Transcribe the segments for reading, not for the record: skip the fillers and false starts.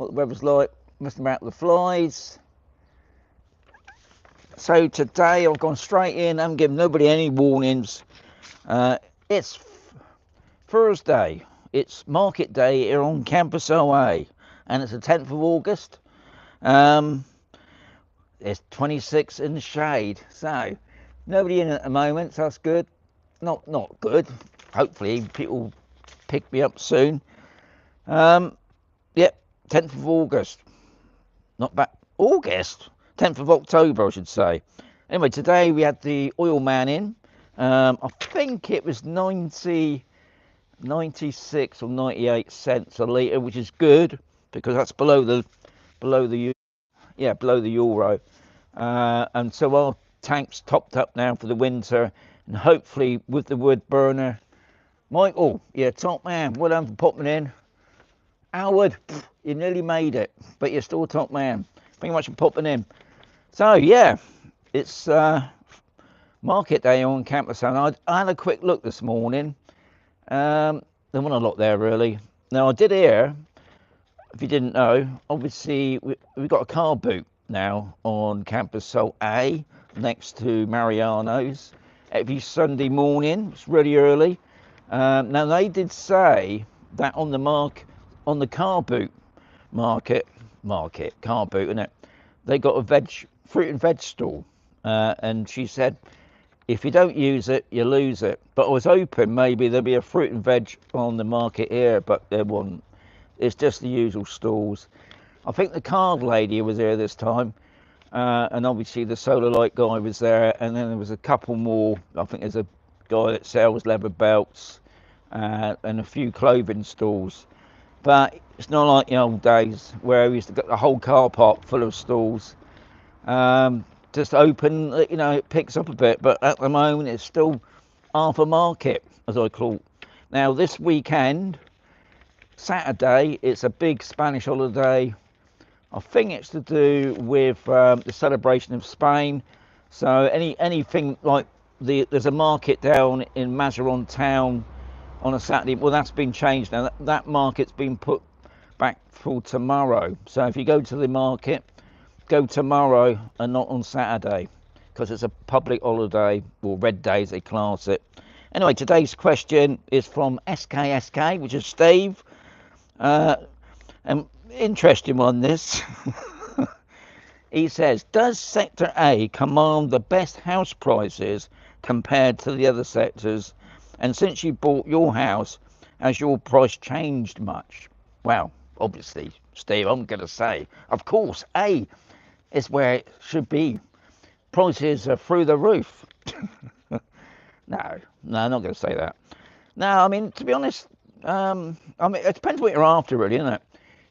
what the weather's like, messing about with the flies. So today I've gone straight in, I haven't given nobody any warnings. It's Thursday, it's market day here on Camposol A, and it's the 10th of August. It's 26 in the shade, so nobody in at the moment, so that's good. Not good. Hopefully people pick me up soon. Yep, 10th of August. Not bad. August? 10th of October, I should say. Anyway, today we had the oil man in. I think it was 96 or 98 cents a litre, which is good because that's below the euro. And so our tank's topped up now for the winter, and hopefully with the wood burner. Michael, yeah, top man, well done for popping in. Howard, you nearly made it, but you're still top man. Thank you much for popping in. So yeah, it's market day on Camposol. I had a quick look this morning. There wasn't a lot there really. Now I did hear, if you didn't know, obviously we've got a car boot now on Camposol A next to Mariano's every Sunday morning. It's really early. Now they did say that on the car boot car boot, isn't it? They got a fruit and veg stall, and she said if you don't use it, you lose it. But I was hoping maybe there'd be a fruit and veg on the market here, but there wasn't. It's just the usual stalls. I think the card lady was here this time, and obviously the solar light guy was there, and then there was a couple more. I think there's a guy that sells leather belts and a few clothing stalls. But it's not like the old days where we used to get the whole car park full of stalls. Just open, you know, it picks up a bit, but at the moment it's still half a market, as I call it. Now this weekend, Saturday, it's a big Spanish holiday. I think it's to do with the celebration of Spain. So anything like there's a market down in Mazaron town on a Saturday. Well, that's been changed now. That market's been put back for tomorrow. So if you go to the market, go tomorrow and not on Saturday, because it's a public holiday, or red days they class it. Anyway, today's question is from SKSK, which is Steve. An interesting one, this. He says, does Sector A command the best house prices compared to the other sectors? And since you bought your house, has your price changed much? Well, obviously, Steve, I'm going to say, of course, A is where it should be. Prices are through the roof. No, I'm not going to say that. No, I mean, to be honest, I mean, it depends what you're after, really, isn't it?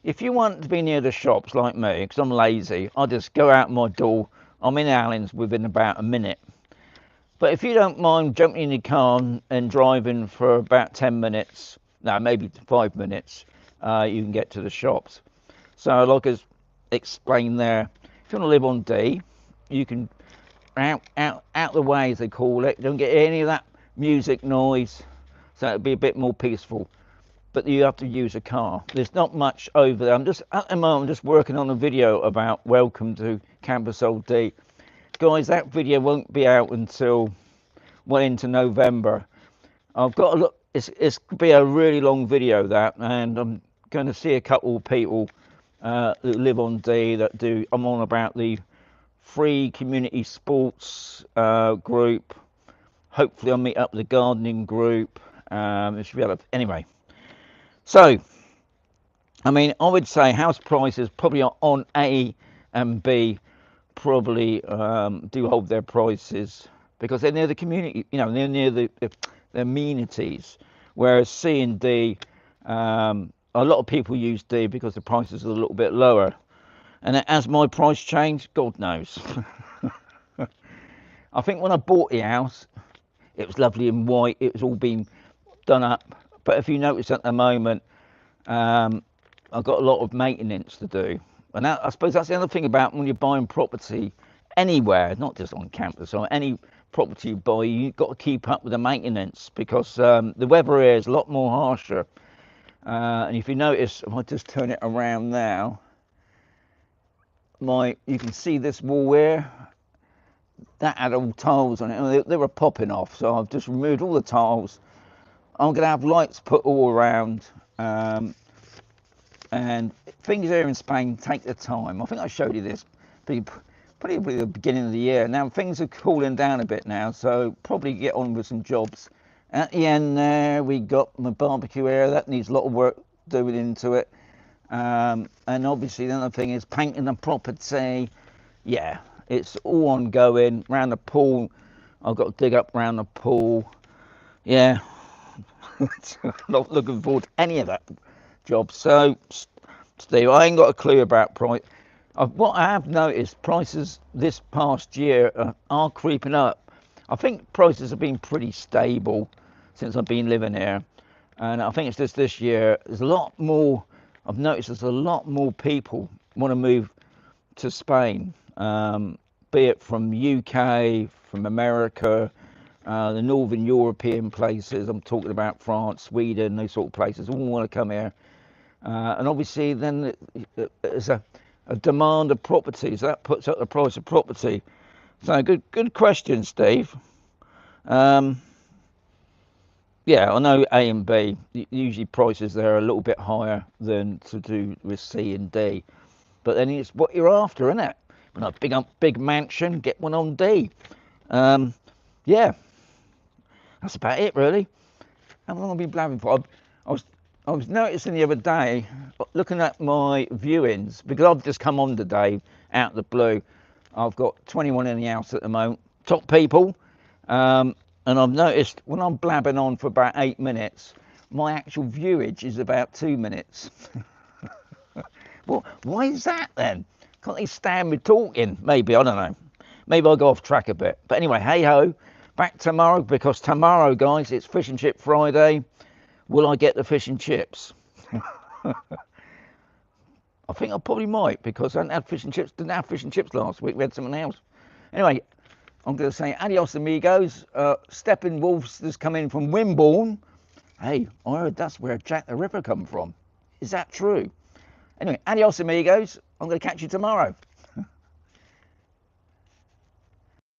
If you want to be near the shops like me, because I'm lazy, I just go out my door. I'm in Allens within about a minute. But if you don't mind jumping in your car and driving for about 10 minutes, no, maybe 5 minutes, you can get to the shops. So like I explained there, if you want to live on D, you can out the way, as they call it. Don't get any of that music noise, so it'll be a bit more peaceful. But you have to use a car. There's not much over there. At the moment, I'm just working on a video about Welcome to Camposol D. Guys, that video won't be out until well into November. I've got to look. It's going to be a really long video, that, and I'm going to see a couple of people that live on D that do. I'm on about the free community sports group. Hopefully, I'll meet up with the gardening group. Anyway. So, I mean, I would say house prices probably on A and B probably do hold their prices because they're near the community, you know, they're near the amenities, whereas C and D, a lot of people use D because the prices are a little bit lower. And as my price changed, God knows. I think when I bought the house, it was lovely and white, it was all been done up. But if you notice at the moment, I've got a lot of maintenance to do. And that, I suppose that's the other thing about when you're buying property anywhere, not just on campus, or any property you buy, you've got to keep up with the maintenance because the weather here is a lot more harsher. And if you notice, if I just turn it around now, you can see this wall here, that had all tiles on it, and they were popping off, so I've just removed all the tiles. I'm going to have lights put all around, and things here in Spain take the time. I think I showed you this probably the beginning of the year. Now things are cooling down a bit now, so probably get on with some jobs. At the end there, we got my barbecue area that needs a lot of work doing into it, and obviously the other thing is painting the property. Yeah, it's all ongoing. Around the pool, I've got to dig up around the pool. Yeah, not looking forward to any of that job. So Steve, I ain't got a clue about price. What I have noticed, prices this past year are creeping up. I think prices have been pretty stable since I've been living here, and I think it's just this year there's a lot more. I've noticed there's a lot more people want to move to Spain, be it from UK, from America, the Northern European places. I'm talking about France, Sweden, those sort of places. All want to come here, and obviously then there's a demand of properties that puts up the price of property. So good question, Steve. Yeah, I know A and B usually prices there are a little bit higher than to do with C and D, but then it's what you're after, isn't it? When a big mansion, get one on D. Yeah, that's about it really. How long have I been blabbing for? I was noticing the other day, looking at my viewings, because I've just come on today out of the blue. I've got 21 in the house at the moment, top people. And I've noticed when I'm blabbing on for about 8 minutes, my actual viewage is about 2 minutes. Well, why is that then? Can't they stand me talking? Maybe, I don't know. Maybe I'll go off track a bit. But anyway, hey ho, back tomorrow, because tomorrow, guys, it's Fish and Chip Friday. Will I get the fish and chips? I think I probably might, because I didn't have fish and chips last week. We had something else. Anyway, I'm going to say adios, amigos. Stepping Wolves has come in from Wimborne. Hey, I heard that's where Jack the Ripper come from. Is that true? Anyway, adios, amigos. I'm going to catch you tomorrow.